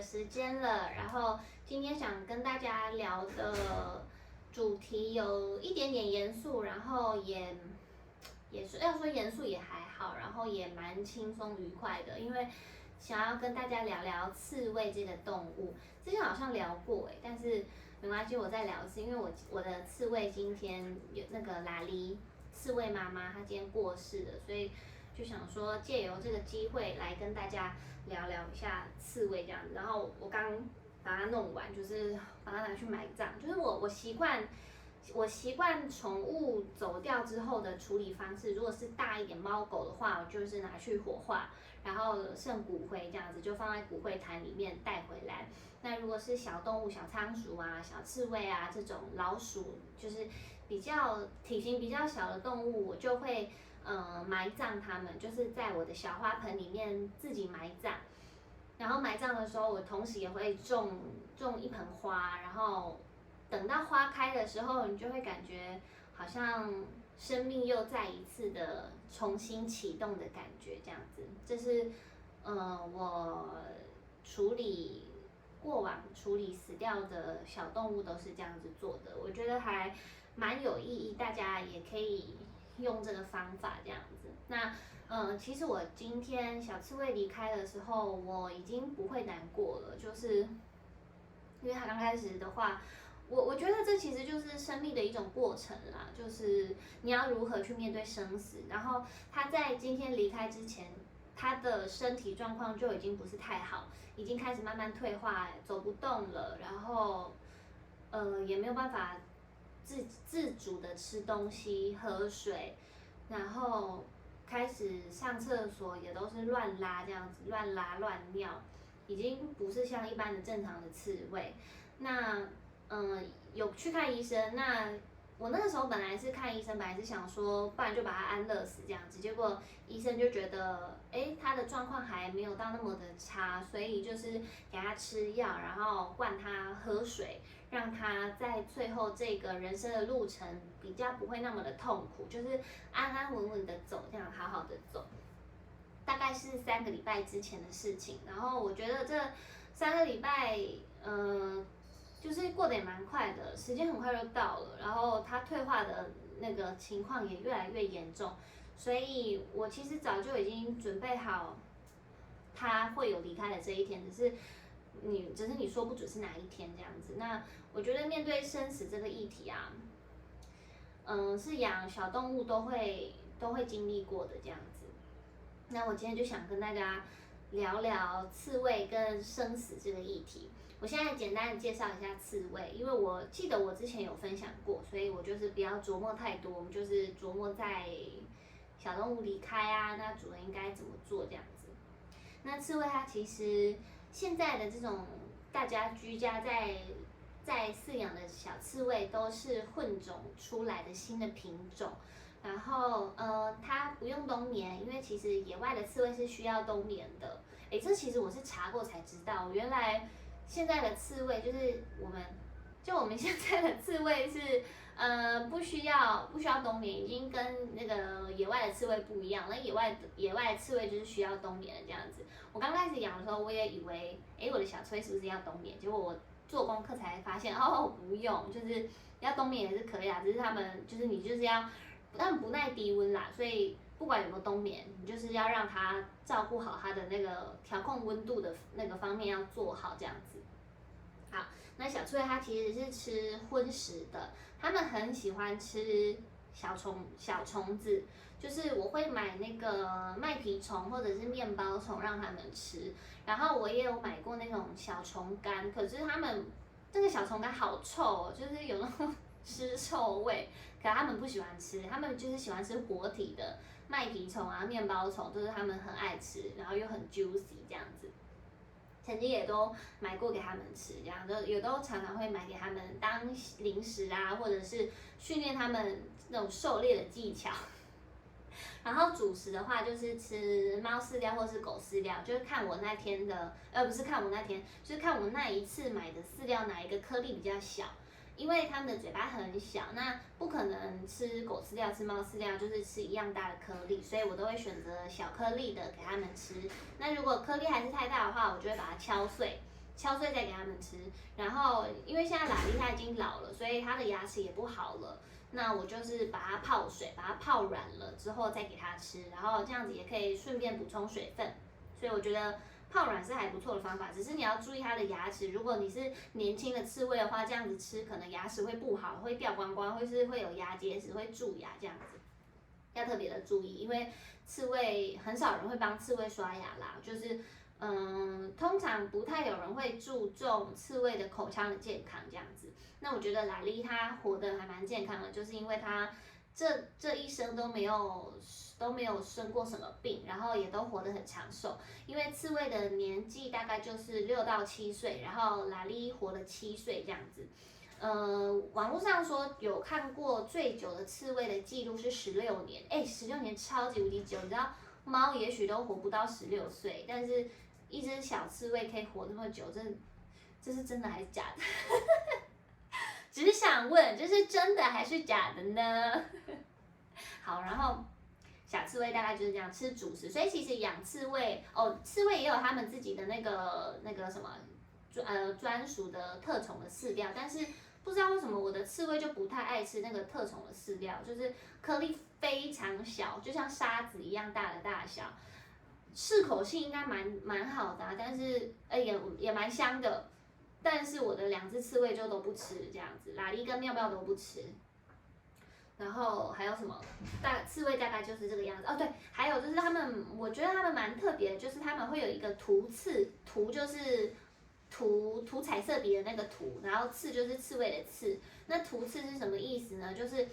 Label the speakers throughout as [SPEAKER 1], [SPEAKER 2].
[SPEAKER 1] 的时间了。然后今天想跟大家聊的主题有一点点严肃，然后也是要说严肃也还好，然后也蛮轻松愉快的，因为想要跟大家聊聊刺猬这个动物。之前好像聊过但是没关系，我再聊一次，因为我的刺猬今天有那个拉梨刺猬妈妈，她今天过世了，所以就想说借由这个机会来跟大家聊聊一下刺猬这样子。然后我刚把它弄完，就是把它拿去埋葬，就是我习惯宠物走掉之后的处理方式。如果是大一点猫狗的话，我就是拿去火化，然后剩骨灰这样子就放在骨灰坛里面带回来。那如果是小动物，小仓鼠啊、小刺猬啊这种老鼠，就是比较体型比较小的动物，我就会埋葬它们，就是在我的小花盆里面自己埋葬。然后埋葬的时候，我同时也会种一盆花，然后等到花开的时候，你就会感觉好像生命又再一次的重新启动的感觉，这样子。这是我过往处理死掉的小动物都是这样子做的，我觉得还蛮有意义，大家也可以用这个方法这样子。那其实我今天小刺猬离开的时候，我已经不会难过了，就是因为他刚开始的话，我觉得这其实就是生命的一种过程啦，就是你要如何去面对生死。然后他在今天离开之前，他的身体状况就已经不是太好，已经开始慢慢退化，走不动了，然后也没有办法自主的吃东西、喝水，然后开始上厕所也都是乱拉这样子，乱拉乱尿，已经不是像一般的正常的刺猬。那有去看医生，那我那个时候本来是看医生，本来是想说，不然就把他安乐死这样子。结果医生就觉得，他的状况还没有到那么的差，所以就是给他吃药，然后灌他喝水，让他在最后这个人生的路程比较不会那么的痛苦，就是安安稳稳的走，这样好好的走。大概是3个礼拜之前的事情，然后我觉得这3个礼拜，就是过得也蛮快的，时间很快就到了，然后他退化的那个情况也越来越严重，所以我其实早就已经准备好他会有离开的这一天，只是你说不准是哪一天这样子。那我觉得面对生死这个议题啊，是养小动物都会经历过的这样子。那我今天就想跟大家聊聊刺猬跟生死这个议题。我现在简单的介绍一下刺猬，因为我记得我之前有分享过，所以我就是不要琢磨太多，我们就是琢磨在小动物离开啊，那主人应该怎么做这样子。那刺猬它其实现在的这种大家居家在饲养的小刺猬都是混种出来的新的品种。然后它不用冬眠，因为其实野外的刺猬是需要冬眠的。这其实我是查过才知道，原来现在的刺猬就是我们现在的刺猬是不需要冬眠，已经跟那个野外的刺猬不一样。那野外的刺猬就是需要冬眠的这样子。我刚开始养的时候，我也以为我的小刺猬是不是要冬眠？结果我做功课才发现不用，就是要冬眠也是可以只是他们就是你就是要。他们不耐低温啦，所以不管有没有冬眠，你就是要让它照顾好它的那个调控温度的那个方面要做好这样子。好，那小刺猬它其实是吃荤食的，它们很喜欢吃小虫子，就是我会买那个麦皮虫或者是面包虫让它们吃，然后我也有买过那种小虫干，可是它们这个小虫干好臭就是有那种尸臭味。可他们不喜欢吃，他们就是喜欢吃活体的麦皮虫啊、面包虫，都是他们很爱吃，然后又很 juicy 这样子。曾经也都买过给他们吃，这样也都常常会买给他们当零食啊，或者是训练他们那种狩猎的技巧。然后主食的话就是吃猫饲料或是狗饲料，就是看我那天的，不是看我那天，就是看我那一次买的饲料哪一个颗粒比较小。因为它们的嘴巴很小，那不可能吃狗饲料、吃猫饲料，就是吃一样大的颗粒，所以我都会选择小颗粒的给它们吃。那如果颗粒还是太大的话，我就会把它敲碎，敲碎再给他们吃。然后因为现在拉力它已经老了，所以它的牙齿也不好了。那我就是把它泡水，把它泡软了之后再给它吃，然后这样子也可以顺便补充水分。所以我觉得泡软是还不错的方法，只是你要注意它的牙齿。如果你是年轻的刺猬的话，这样子吃可能牙齿会不好，会掉光光，会有牙结石，会蛀牙这样子，要特别的注意。因为刺猬很少人会帮刺猬刷牙啦，就是通常不太有人会注重刺猬的口腔的健康这样子。那我觉得拉力它活得还蛮健康的，就是因为它这一生都没有生过什么病，然后也都活得很长寿。因为刺猬的年纪大概就是6到7岁，然后拉力活了7岁这样子。网络上说有看过最久的刺猬的记录是16年，16年超级无敌久，你知道猫也许都活不到16岁，但是一只小刺猬可以活那么久，这是真的还是假的？只是想问，这是真的还是假的呢？好，然后小刺猬大概就是这样吃主食，所以其实养刺猬刺猬也有他们自己的那个什么专属的特宠的饲料，但是不知道为什么我的刺猬就不太爱吃那个特宠的饲料，就是颗粒非常小，就像沙子一样大的大小，适口性应该蛮好的但是也蛮香的。但是我的2只刺猬就都不吃这样子，拉力跟妙妙都不吃。然后还有什么？刺猬大概就是这个样子哦。对，还有就是我觉得他们蛮特别的，就是他们会有一个涂刺，涂就是涂彩色笔的那个涂，然后刺就是刺猬的刺。那涂刺是什么意思呢？就是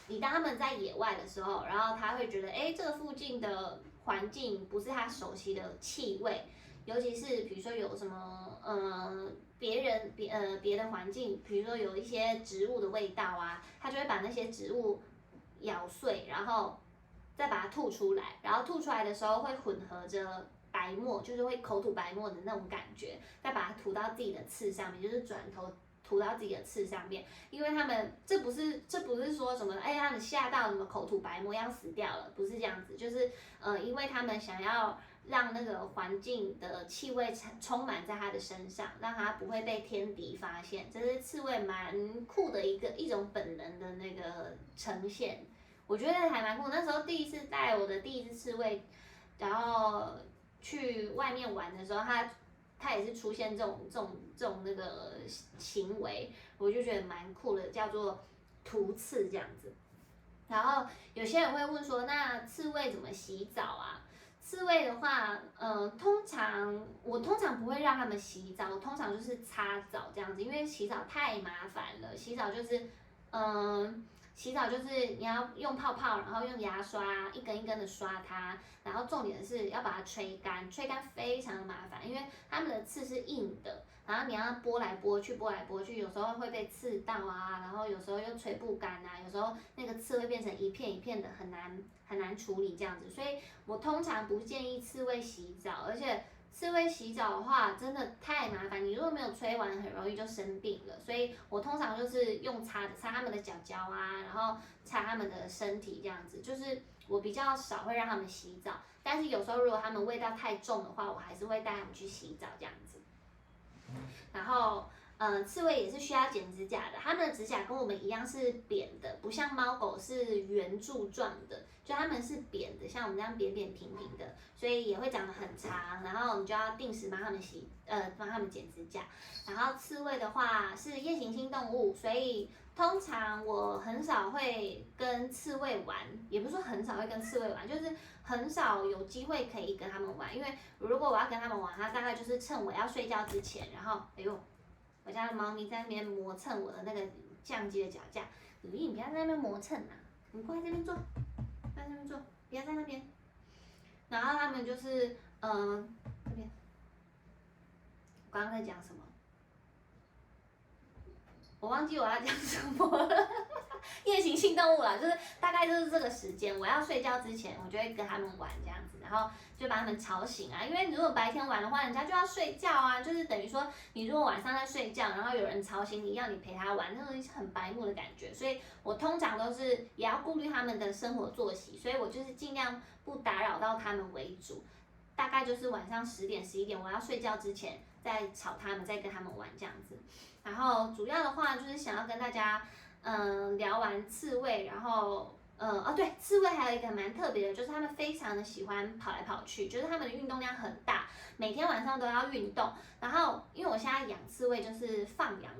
[SPEAKER 1] 你当他们在野外的时候，然后他会觉得，这个附近的环境不是他熟悉的气味，尤其是比如说有什么别的环境，比如说有一些植物的味道啊，他就会把那些植物咬碎，然后再把它吐出来，然后吐出来的时候会混合着白沫，就是会口吐白沫的那种感觉，再把它涂到自己的刺上面，就是转头涂到自己的刺上面。因为他们这不是说什么他们吓到什么口吐白沫要死掉了，不是这样子，就是因为他们想要让那个环境的气味充满在它的身上，让它不会被天敌发现。这是刺猬蛮酷的一种本能的那个呈现，我觉得还蛮酷。那时候第一次带我的第1只刺猬，然后去外面玩的时候，它也是出现这种那个行为，我就觉得蛮酷的，叫做涂刺这样子。然后有些人会问说，那刺猬怎么洗澡啊？刺猬的话，我通常不会让他们洗澡，我通常就是擦澡这样子，因为洗澡太麻烦了。洗澡就是你要用泡泡，然后用牙刷一根一根的刷它，然后重点是要把它吹干，吹干非常的麻烦，因为它们的刺是硬的，然后你要拨来拨去，有时候会被刺到啊，然后有时候又吹不干啊，有时候那个刺会变成一片一片的，很难处理这样子，所以我通常不建议刺猬洗澡，而且刺猬洗澡的话真的太麻烦，你如果没有吹完，很容易就生病了。所以我通常就是用擦的，擦他们的脚脚啊，然后擦他们的身体这样子，就是我比较少会让他们洗澡。但是有时候如果他们味道太重的话，我还是会带他们去洗澡这样子。然后刺猬也是需要剪指甲的，它们的指甲跟我们一样是扁的，不像猫狗是圆柱状的，就它们是扁的，像我们这样扁扁平平的，所以也会长得很长，然后你就要定时帮它们剪指甲。然后刺猬的话是夜行性动物，所以通常我很少会跟刺猬玩，也不是说很少会跟刺猬玩，就是很少有机会可以跟他们玩，因为如果我要跟他们玩，它大概就是趁我要睡觉之前，然后我家的猫咪在那边磨蹭我的那个相机的脚架，你不要在那边磨蹭啊，你过来这边坐，在那边坐，不要在那边。然后他们就是这边，我刚刚在讲什么？我忘记我要讲什么了。夜行性动物啦，就是大概就是这个时间，我要睡觉之前，我就会跟他们玩这样子，然后就把他们吵醒啊。因为如果白天玩的话，人家就要睡觉啊，就是等于说你如果晚上在睡觉，然后有人吵醒你，要你陪他玩，那种很白目的感觉。所以我通常都是也要顾虑他们的生活作息，所以我就是尽量不打扰到他们为主。大概就是晚上10点11点我要睡觉之前，再吵他们，再跟他们玩这样子。然后主要的话就是想要跟大家聊完刺猬，然后。对，刺猬还有一个蛮特别的，就是他们非常的喜欢跑来跑去，就是他们的运动量很大，每天晚上都要运动。然后因为我现在养刺猬就是放养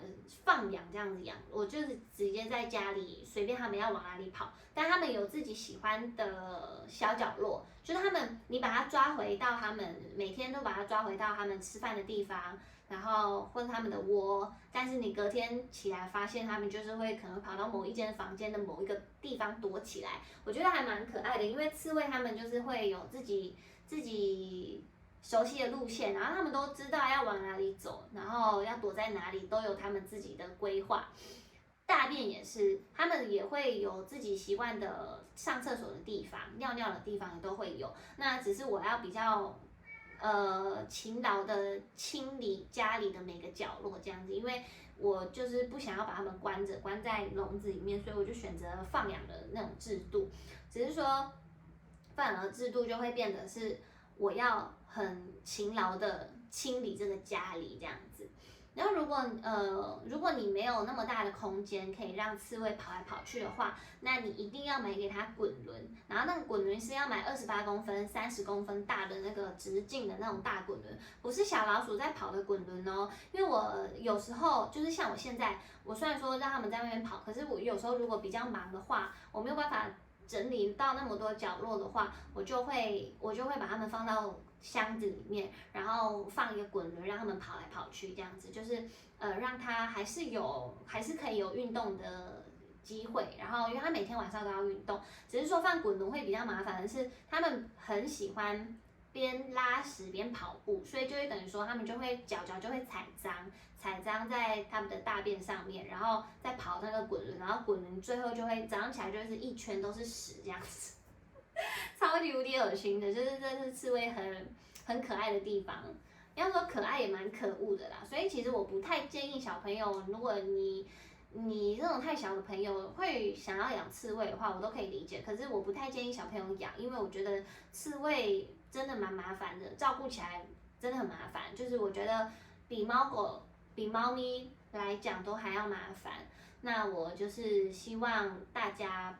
[SPEAKER 1] 这样子养，我就是直接在家里随便他们要往哪里跑，但他们有自己喜欢的小角落，就是你把它抓回到他们每天都把它抓回到他们吃饭的地方。然后或者他们的窝，但是你隔天起来发现他们就是会可能跑到某一间房间的某一个地方躲起来，我觉得还蛮可爱的，因为刺猬他们就是会有自己熟悉的路线，然后他们都知道要往哪里走，然后要躲在哪里，都有他们自己的规划。大便也是，他们也会有自己习惯的上厕所的地方，尿尿的地方也都会有。那只是我要比较。勤劳的清理家里的每个角落这样子，因为我就是不想要把它们关在笼子里面，所以我就选择放养的那种制度。只是说放养的制度就会变得是我要很勤劳的清理这个家里这样子。然后如果你没有那么大的空间可以让刺猬跑来跑去的话，那你一定要买给它滚轮，然后那个滚轮是要买28公分、30公分大的那个直径的那种大滚轮，不是小老鼠在跑的滚轮哦。因为我有时候就是像我现在，我虽然说让他们在外面跑，可是我有时候如果比较忙的话，我没有办法整理到那么多角落的话，我就会把它们放到箱子里面，然后放一个滚轮让他们跑来跑去，这样子就是让它还是可以有运动的机会。然后因为它每天晚上都要运动，只是说放滚轮会比较麻烦的是，他们很喜欢边拉屎边跑步，所以就会等于说他们就会脚就会踩脏在他们的大便上面，然后再跑那个滚轮，然后滚轮最后就会早上起来就是一圈都是屎这样子。超级无敌恶心的，就是这是刺猬很可爱的地方。要说可爱也蛮可恶的啦，所以其实我不太建议小朋友，如果你这种太小的朋友会想要养刺猬的话，我都可以理解。可是我不太建议小朋友养，因为我觉得刺猬真的蛮麻烦的，照顾起来真的很麻烦。就是我觉得比猫咪来讲都还要麻烦。那我就是希望大家。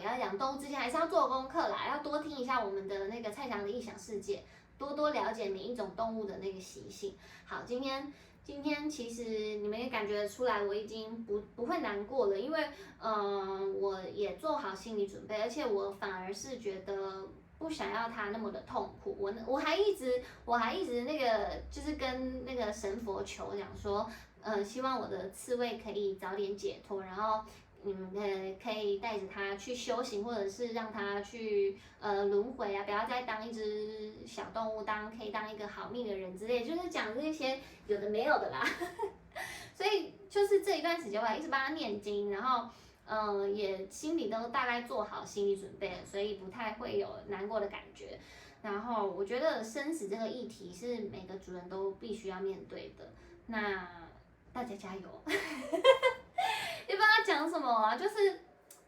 [SPEAKER 1] 要养动物之前还是要做功课啦，要多听一下我们的那个蔡翔的异想世界，多了解每一种动物的那个习性。好，今天其实你们也感觉出来，我已经不会难过了，因为我也做好心理准备，而且我反而是觉得不想要它那么的痛苦。我还一直那个就是跟那个神佛求讲说，希望我的刺猬可以早点解脱，然后。可以带着它去修行，或者是让它去轮回啊，不要再当一只小动物，可以当一个好命的人之类，就是讲这些有的没有的啦。所以就是这一段时间我还一直帮他念经，然后也心里都大概做好心理准备了，所以不太会有难过的感觉。然后我觉得生死这个议题是每个主人都必须要面对的，那大家加油。也不知道他讲什么啊，就是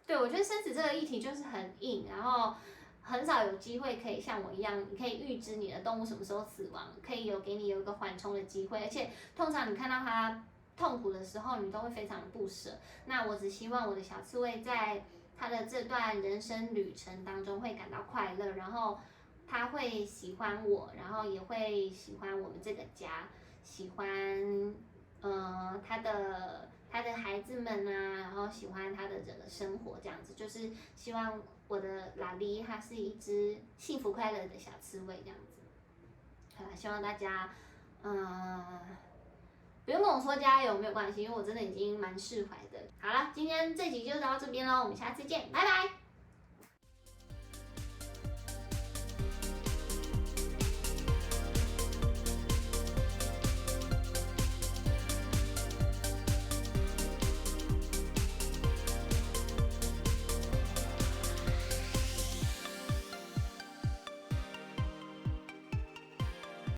[SPEAKER 1] 对我觉得生死这个议题就是很硬，然后很少有机会可以像我一样，你可以预知你的动物什么时候死亡，可以给你有一个缓冲的机会，而且通常你看到它痛苦的时候，你都会非常的不舍。那我只希望我的小刺猬在它的这段人生旅程当中会感到快乐，然后它会喜欢我，然后也会喜欢我们这个家，喜欢他的孩子们啊，然后喜欢他的整个生活这样子，就是希望我的拉力它是一只幸福快乐的小刺猬这样子。好啦，希望大家不用跟我说加油没有关系，因为我真的已经蛮释怀的。好了，今天这集就到这边喽，我们下次见，拜拜。